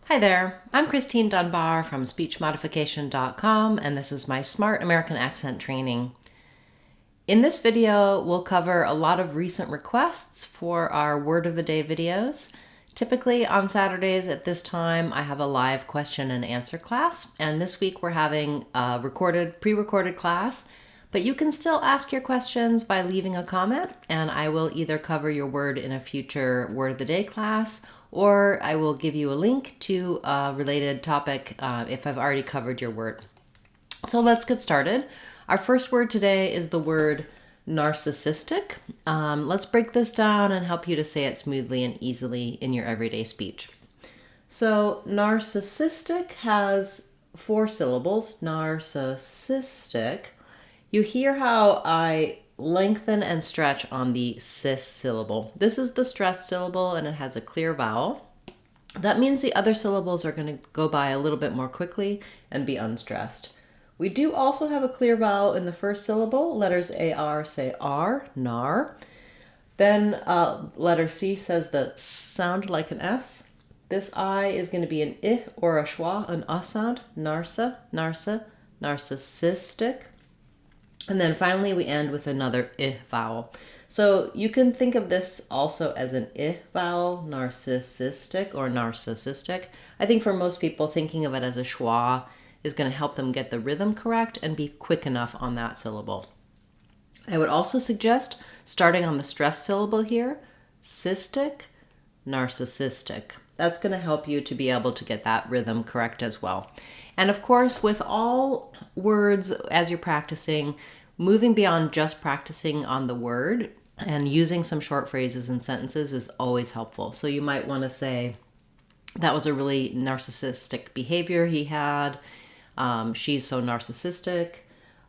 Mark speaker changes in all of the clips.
Speaker 1: Hi there, I'm Christine Dunbar from speechmodification.com, and this is my Smart American Accent training. In this video, we'll cover a lot of recent requests for our Word of the Day videos. Typically on Saturdays at this time, I have a live question and answer class, and this week we're having a pre-recorded class, but you can still ask your questions by leaving a comment, and I will either cover your word in a future Word of the Day class, or I will give you a link to a related topic if I've already covered your word. So let's get started. Our first word today is the word narcissistic. Let's break this down and help you to say it smoothly and easily in your everyday speech. So narcissistic has 4 syllables, narcissistic. You hear how I lengthen and stretch on the cis syllable. This is the stressed syllable and it has a clear vowel. That means the other syllables are going to go by a little bit more quickly and be unstressed. We do also have a clear vowel in the first syllable. Letters AR say R, nar. Then letter C says the sound like an S. This I is going to be an I or a schwa, an sound, narsa, narcissistic. And then finally we end with another I vowel. So you can think of this also as an I vowel, narcissistic or narcissistic. I think for most people, thinking of it as a schwa is going to help them get the rhythm correct and be quick enough on that syllable. I would also suggest starting on the stressed syllable here, cystic, narcissistic. That's going to help you to be able to get that rhythm correct as well. And of course, with all words as you're practicing, moving beyond just practicing on the word and using some short phrases and sentences is always helpful. So you might want to say, that was a really narcissistic behavior he had. She's so narcissistic.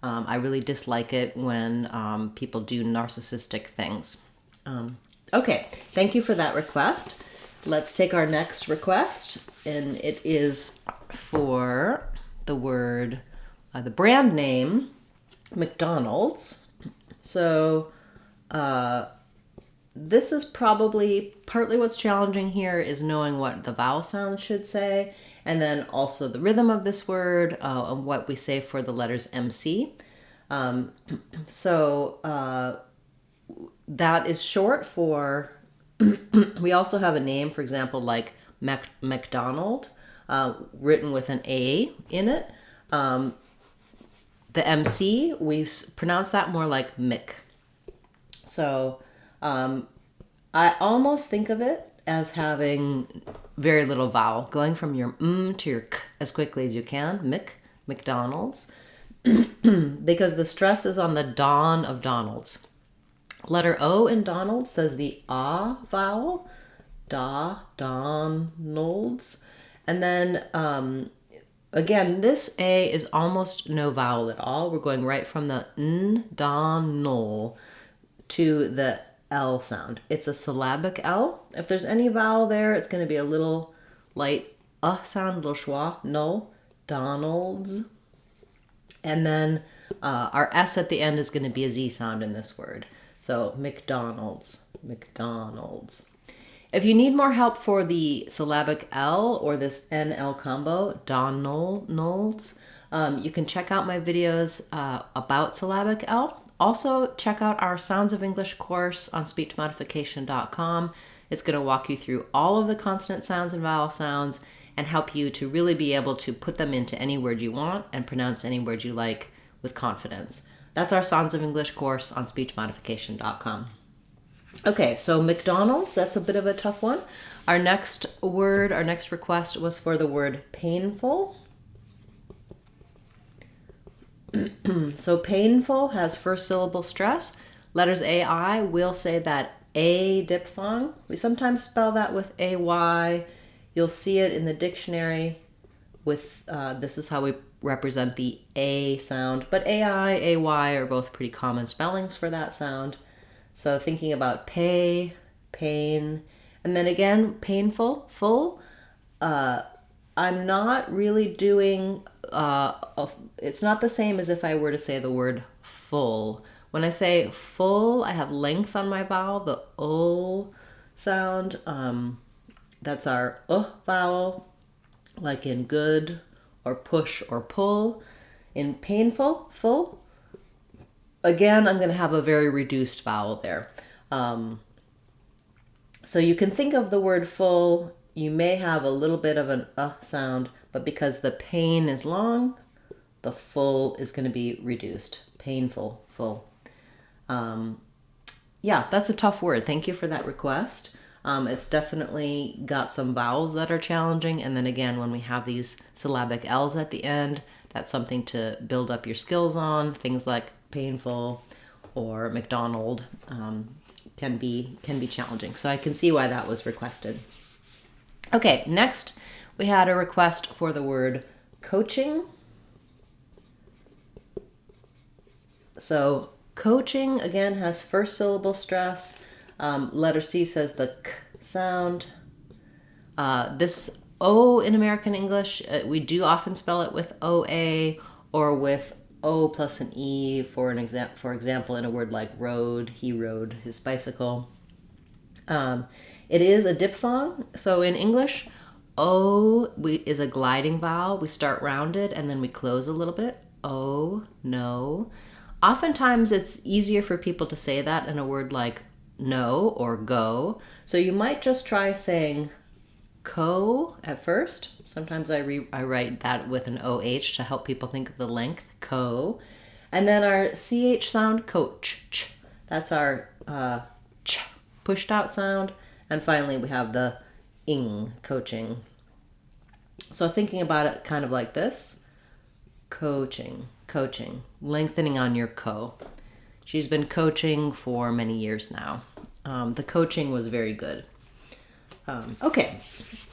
Speaker 1: I really dislike it when people do narcissistic things. Okay, thank you for that request. Let's take our next request, and it is for the word, the brand name, McDonald's. So this is probably partly what's challenging here is knowing what the vowel sounds should say, and then also the rhythm of this word and what we say for the letters MC. That is short for, we also have a name, for example, like McDonald, written with an A in it. The MC, we pronounce that more like Mick. So I almost think of it as having very little vowel, going from your to your k as quickly as you can, Mick, McDonald's, because the stress is on the Don of Donald's. Letter O in Donald says the ah vowel, Donald's. And then again, this A is almost no vowel at all. We're going right from the n, don, nol to the L sound. It's a syllabic L. If there's any vowel there, it's going to be a little light sound, a little schwa, no, Donald's. And then our S at the end is going to be a Z sound in this word. So McDonald's. If you need more help for the syllabic L or this NL combo, Donald's, you can check out my videos about syllabic L. Also, check out our Sounds of English course on speechmodification.com. It's going to walk you through all of the consonant sounds and vowel sounds and help you to really be able to put them into any word you want and pronounce any word you like with confidence. That's our Sounds of English course on speechmodification.com. Okay, so McDonald's, that's a bit of a tough one. Our next request was for the word painful. So painful has first syllable stress. Letters AI will say that A diphthong. We sometimes spell that with AY. You'll see it in the dictionary with, this is how we represent the A sound. But AI, AY are both pretty common spellings for that sound. So thinking about pay, pain, and then again, painful, full. I'm not really doing, it's not the same as if I were to say the word full. When I say full, I have length on my vowel, the O sound. That's our vowel. like in good or push or pull. In painful, full, again, I'm going to have a very reduced vowel there. So you can think of the word full, you may have a little bit of an sound, but because the pain is long, the full is going to be reduced. Painful, full. Yeah, that's a tough word. Thank you for that request. It's definitely got some vowels that are challenging. And then again, when we have these syllabic L's at the end, that's something to build up your skills on. Things like painful or McDonald can be challenging. So I can see why that was requested. Okay, next we had a request for the word coaching. So coaching, again, has first syllable stress. Letter C says the k sound. This O in American English, we do often spell it with OA or with O plus an E for example, in a word like rode, he rode his bicycle. It is a diphthong. So in English, O is a gliding vowel. We start rounded and then we close a little bit. Oh, no. Oftentimes it's easier for people to say that in a word like no or go. So you might just try saying co at first. Sometimes I write that with an OH to help people think of the length, co. And then our CH sound, coach. Ch. That's our ch, pushed out sound. And finally we have the ing, coaching. So thinking about it kind of like this, coaching, lengthening on your co. She's been coaching for many years now. The coaching was very good. Okay,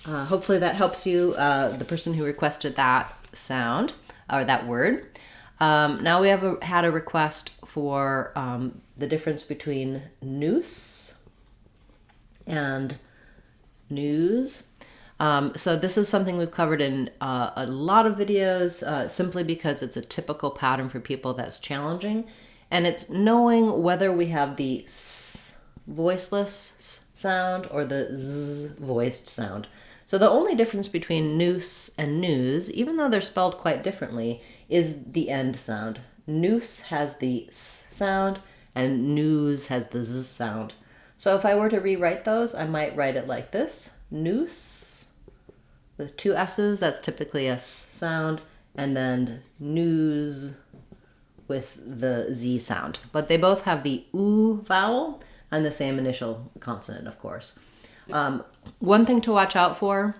Speaker 1: hopefully that helps you, the person who requested that sound, or that word. Now we have had a request for the difference between noose and news. So this is something we've covered in a lot of videos, simply because it's a typical pattern for people that's challenging. And it's knowing whether we have the s voiceless sound or the z voiced sound. So the only difference between noose and news, even though they're spelled quite differently, is the end sound. Noose has the s sound and news has the z sound. So if I were to rewrite those, I might write it like this. Noose with two s's, that's typically a s sound, and then news with the z sound. But they both have the oo vowel and the same initial consonant, of course. One thing to watch out for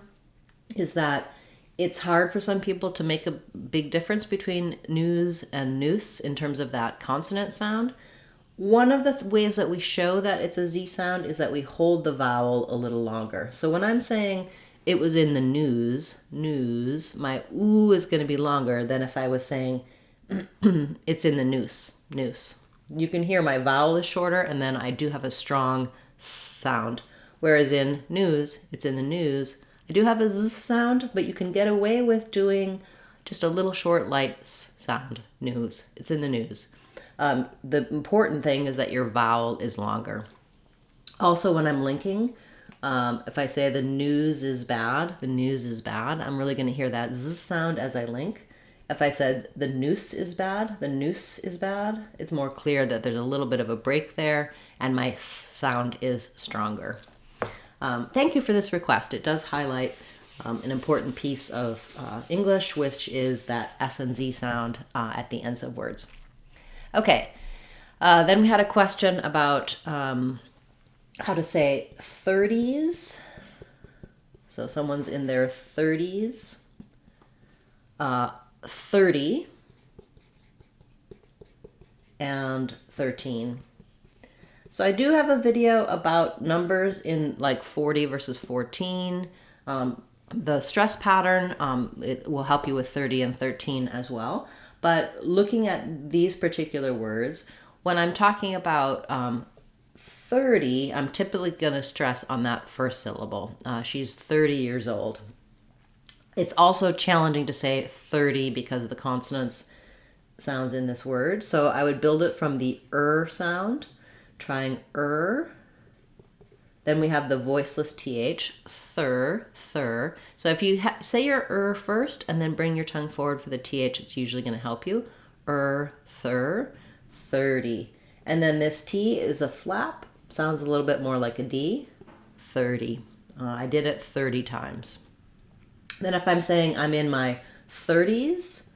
Speaker 1: is that it's hard for some people to make a big difference between news and noose in terms of that consonant sound. One of the ways that we show that it's a Z sound is that we hold the vowel a little longer. So when I'm saying it was in the news, my oo is going to be longer than if I was saying it's in the noose. You can hear my vowel is shorter and then I do have a strong sound. Whereas in news, it's in the news. I do have a Z sound, but you can get away with doing just a little short, light S sound. News. It's in the news. The important thing is that your vowel is longer. Also, when I'm linking, if I say the news is bad, I'm really going to hear that Z sound as I link. If I said the noose is bad, it's more clear that there's a little bit of a break there and my S sound is stronger. Thank you for this request. It does highlight an important piece of English, which is that S and Z sound at the ends of words. Okay, then we had a question about how to say 30s. So someone's in their 30s. 30 and 13. So I do have a video about numbers in like 40 versus 14. The stress pattern, it will help you with 30 and 13 as well. But looking at these particular words, when I'm talking about 30, I'm typically going to stress on that first syllable. She's 30 years old. It's also challenging to say 30 because of the consonants sounds in this word. So I would build it from the sound, trying Then we have the voiceless th, thir. So if you say your first and then bring your tongue forward for the th, it's usually going to help you. Thir, 30. And then this t is a flap. Sounds a little bit more like a d. 30. I did it 30 times. Then if I'm saying I'm in my 30s,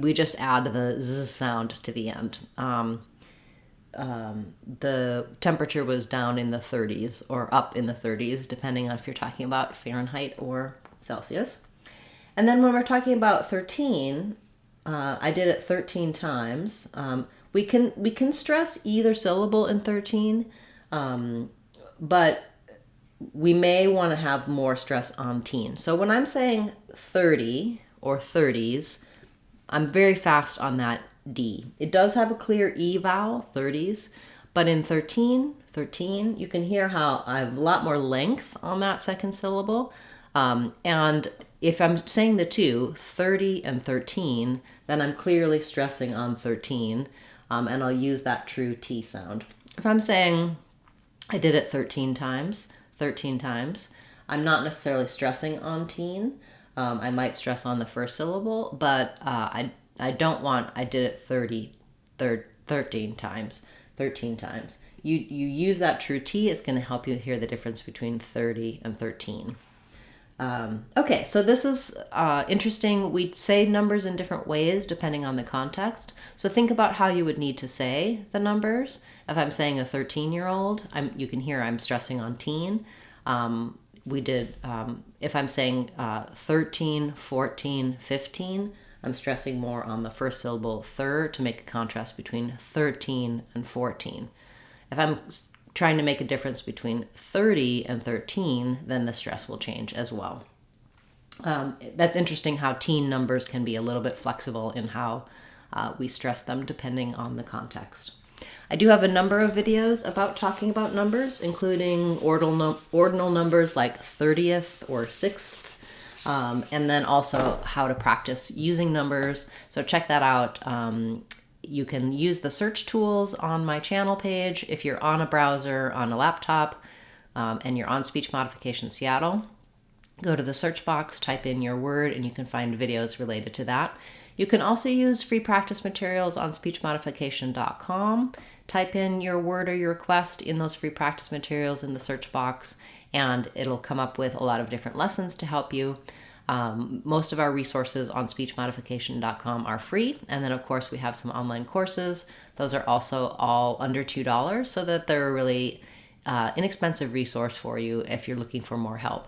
Speaker 1: we just add the z sound to the end. The temperature was down in the 30s or up in the 30s, depending on if you're talking about Fahrenheit or Celsius. And then when we're talking about 13, I did it 13 times. We can stress either syllable in 13, but we may want to have more stress on teen. So when I'm saying 30 or 30s, I'm very fast on that D. It does have a clear E vowel, 30s, but in 13, you can hear how I have a lot more length on that second syllable. And if I'm saying the two, 30 and 13, then I'm clearly stressing on 13, and I'll use that true T sound. If I'm saying I did it 13 times, I'm not necessarily stressing on teen. I might stress on the first syllable, but I don't want I did it 13 times. You use that true T, it's going to help you hear the difference between 30 and 13. Okay, so this is interesting. We say numbers in different ways depending on the context. So think about how you would need to say the numbers. If I'm saying a 13-year-old, you can hear I'm stressing on teen. If I'm saying 13, 14, 15, I'm stressing more on the first syllable thir to make a contrast between 13 and 14. If I'm trying to make a difference between 30 and 13, then the stress will change as well. That's interesting how teen numbers can be a little bit flexible in how we stress them depending on the context. I do have a number of videos about talking about numbers, including ordinal numbers like 30th or 6th, and then also how to practice using numbers. So check that out. You can use the search tools on my channel page if you're on a browser, on a laptop, and you're on Speech Modification Seattle. Go to the search box, type in your word, and you can find videos related to that. You can also use free practice materials on speechmodification.com. Type in your word or your request in those free practice materials in the search box, and it'll come up with a lot of different lessons to help you. Most of our resources on speechmodification.com are free. And then, of course, we have some online courses. Those are also all under $2, so that they're a really inexpensive resource for you if you're looking for more help.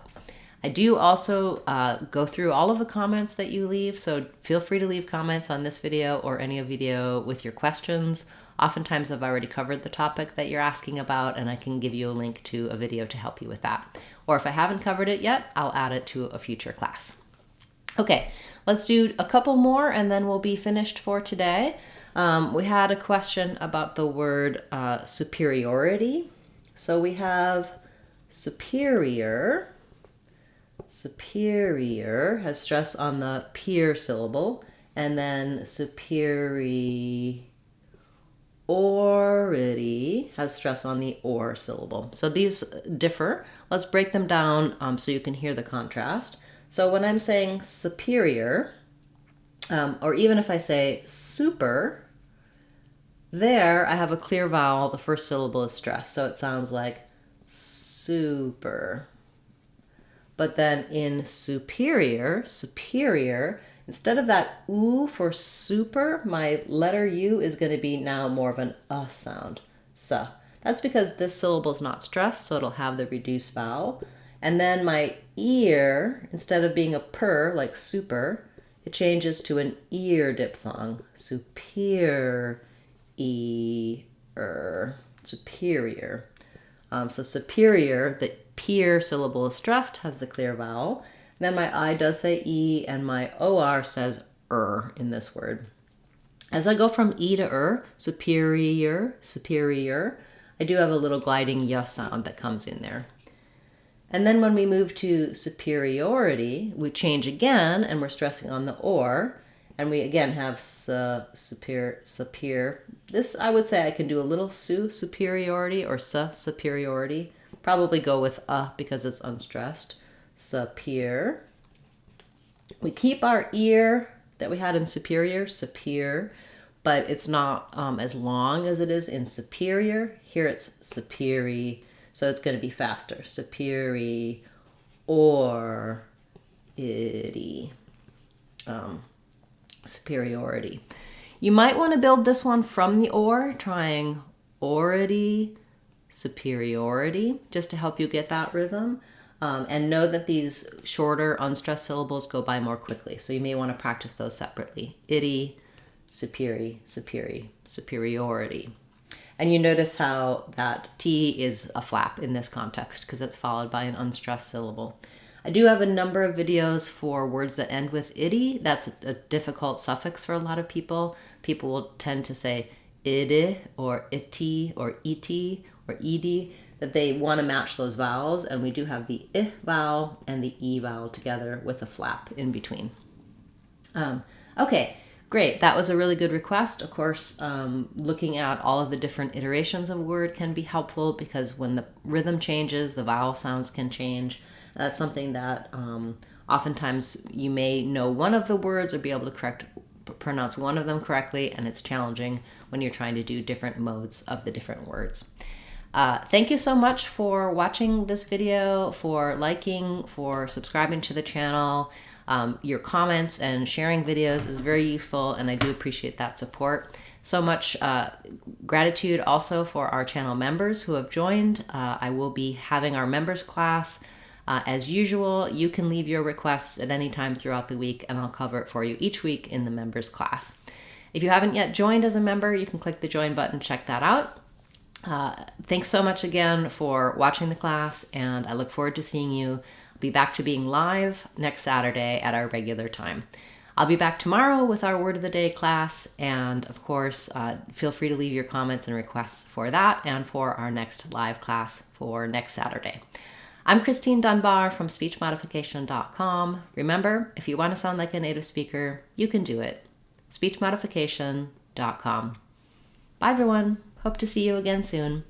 Speaker 1: I do also go through all of the comments that you leave, so feel free to leave comments on this video or any video with your questions. Oftentimes I've already covered the topic that you're asking about, and I can give you a link to a video to help you with that. Or if I haven't covered it yet, I'll add it to a future class. Okay, let's do a couple more and then we'll be finished for today. We had a question about the word superiority. So we have superior. Superior has stress on the peer syllable, and then superiority has stress on the or syllable. So these differ. Let's break them down so you can hear the contrast. So when I'm saying superior, or even if I say super, there I have a clear vowel. The first syllable is stressed, so it sounds like super. But then in superior, instead of that oo for super, my letter U is going to be now more of an sound. Su. That's because this syllable is not stressed, so it'll have the reduced vowel. And then my ear, instead of being a purr like super, it changes to an ear diphthong. Superior. Superior. So superior, the peer syllable is stressed, has the clear vowel. Then my I does say E, and my OR says in this word. As I go from E to superior, I do have a little gliding y sound that comes in there. And then when we move to superiority, we change again, and we're stressing on the or. And we again have superior. This I would say I can do a little superiority or superiority. Probably go with because it's unstressed. Superior. We keep our ear that we had in superior, but it's not as long as it is in superior. Here it's superior, so it's going to be faster. Superiority. Superiority. You might want to build this one from the or, trying ority, superiority, just to help you get that rhythm. And know that these shorter unstressed syllables go by more quickly. So you may want to practice those separately. Itty, superiority. And you notice how that T is a flap in this context because it's followed by an unstressed syllable. I do have a number of videos for words that end with itty. That's a difficult suffix for a lot of people. People will tend to say itty or itty or ed or ed, that they want to match those vowels, and we do have the I vowel and the E vowel together with a flap in between. Okay, great. That was a really good request. Of course, looking at all of the different iterations of a word can be helpful because when the rhythm changes, the vowel sounds can change. That's something that oftentimes you may know one of the words or be able to pronounce one of them correctly, and it's challenging when you're trying to do different modes of the different words. Thank you so much for watching this video, for liking, for subscribing to the channel. Your comments and sharing videos is very useful, and I do appreciate that support. So much gratitude also for our channel members who have joined. I will be having our members class. As usual, you can leave your requests at any time throughout the week, and I'll cover it for you each week in the members class. If you haven't yet joined as a member, you can click the join button, check that out. Thanks so much again for watching the class, and I look forward to seeing you. I'll be back to being live next Saturday at our regular time. I'll be back tomorrow with our Word of the Day class, and of course, feel free to leave your comments and requests for that and for our next live class for next Saturday. I'm Christine Dunbar from speechmodification.com. Remember, if you want to sound like a native speaker, you can do it. speechmodification.com. Bye, everyone. Hope to see you again soon.